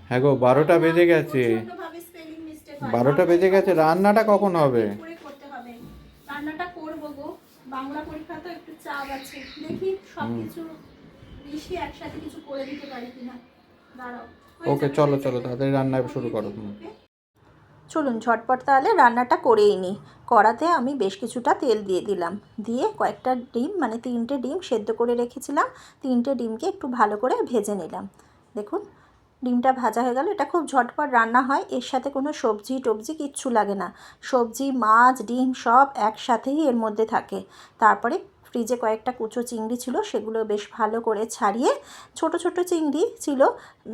হ্যাঁ গো, 12টা বেজে গেছে। প্রচন্ডভাবে স্পেলিং মিস্টেক হয়। 12টা বেজে গেছে, রান্নাটা কখন হবে? করে করতে হবে। রান্নাটা করব গো, বাংলা পরীক্ষা তো একটু চাপ আছে, দেখি সবকিছু মিশিয়ে একসাথে কিছু করে দিতে পারি কিনা। দাঁড়াও। ওকে, চলো চলো তাড়াতাড়ি রান্না শুরু করো। চলুন ঝটপট তাহলে রান্নাটা করেই নিই। কড়াতে আমি বেশ কিছুটা তেল দিয়ে দিলাম, দিয়ে কয়েকটা ডিম মানে 3টে ডিম সেদ্ধ করে রেখেছিলাম, 3টে ডিমকে একটু ভালো করে ভেজে নিলাম। দেখুন ডিমটা ভাজা হয়ে গেল। এটা খুব ঝটপট রান্না হয়, এর সাথে কোনো সবজি টবজি কিচ্ছু লাগে না। সবজি মাছ ডিম সব একসাথেই এর মধ্যে থাকে। তারপরে ফ্রিজে কয়েকটা কুচো চিংড়ি ছিল, সেগুলো বেশ ভালো করে ছাড়িয়ে, ছোট ছোট চিংড়ি ছিল,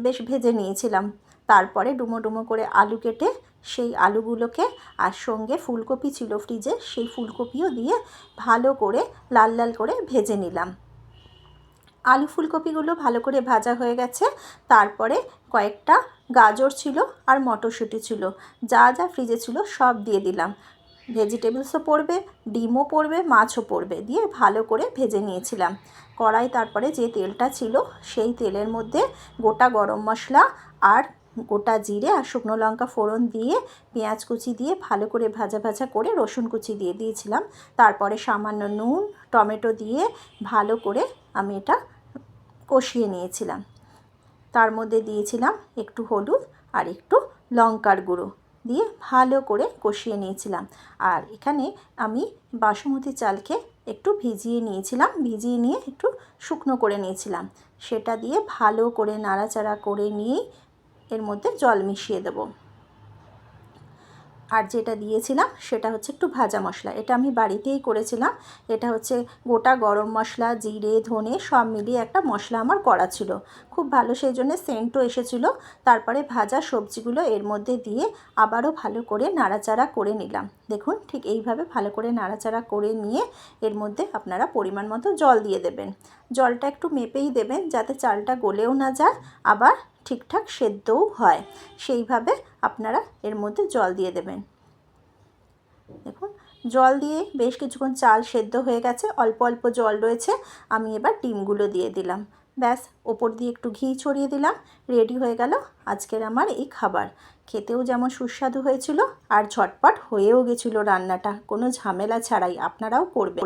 বেশ ভেজে নিয়েছিলাম। তারপরে ডুমো ডুমো করে আলু কেটে সেই আলুগুলোকে, আর সঙ্গে ফুলকপি ছিল ফ্রিজে, সেই ফুলকপিও দিয়ে ভালো করে লাল লাল করে ভেজে নিলাম। আলু ফুলকপিগুলো ভালো করে ভাজা হয়ে গেছে। তারপরে কয়েকটা গাজর ছিল আর মটরশুঁটি ছিল, যা যা ফ্রিজে ছিল সব দিয়ে দিলাম। ভেজিটেবলসও পড়বে, ডিমও পড়বে, মাছও পড়বে, দিয়ে ভালো করে ভেজে নিয়েছিলাম। কড়াই তারপরে যে তেলটা ছিল সেই তেলের মধ্যে গোটা গরম মশলা আর গোটা জিরে আর শুকনো লঙ্কা ফোড়ন দিয়ে, পেঁয়াজ কুচি দিয়ে ভালো করে ভাজা ভাজা করে রসুন কুচি দিয়ে দিয়েছিলাম। তারপরে সামান্য নুন টমেটো দিয়ে ভালো করে আমি এটা কষিয়ে নিয়েছিলাম। তার মধ্যে দিয়েছিলাম একটু হলুদ আর একটু লঙ্কার গুঁড়ো দিয়ে ভালো করে কষিয়ে নিয়েছিলাম। আর এখানে আমি বাসমতি চালকে একটু ভিজিয়ে নিয়েছিলাম, ভিজিয়ে নিয়ে একটু শুকনো করে নিয়েছিলাম। সেটা দিয়ে ভালো করে নাড়াচাড়া করে নিয়েই এর মধ্যে জল মিশিয়ে দেবো। আর যেটা দিয়েছিলাম সেটা হচ্ছে একটু ভাজা মশলা, এটা আমি বাড়িতেই করেছিলাম। এটা হচ্ছে গোটা গরম মশলা জিরে ধনে সব মিলিয়ে একটা মশলা আমার করা ছিল, খুব ভালো, সেই জন্য সেন্টও এসেছিলো। তারপরে ভাজা সবজিগুলো এর মধ্যে দিয়ে আবারও ভালো করে নাড়াচাড়া করে নিলাম। দেখুন ঠিক এইভাবে ভালো করে নাড়াচাড়া করে নিয়ে এর মধ্যে আপনারা পরিমাণ মতো জল দিয়ে দেবেন। জলটা একটু মেপেই দেবেন, যাতে চালটা গলেও না যায়, আবার ঠিকঠাক সেদ্ধও হয়, সেইভাবে আপনারা এর মধ্যে জল দিয়ে দেবেন। দেখুন জল দিয়ে বেশ কিছুক্ষণ চাল সেদ্ধ হয়ে গেছে, অল্প অল্প জল রয়েছে। আমি এবার ডিমগুলো দিয়ে দিলাম, ব্যাস ওপর দিয়ে একটু ঘি ছড়িয়ে দিলাম। রেডি হয়ে গেল আজকের আমার এই খাবার। খেতেও যেমন সুস্বাদু হয়েছিল আর ঝটপট হয়েও গেছিলো রান্নাটা, কোনো ঝামেলা ছাড়াই। আপনারাও করবেন।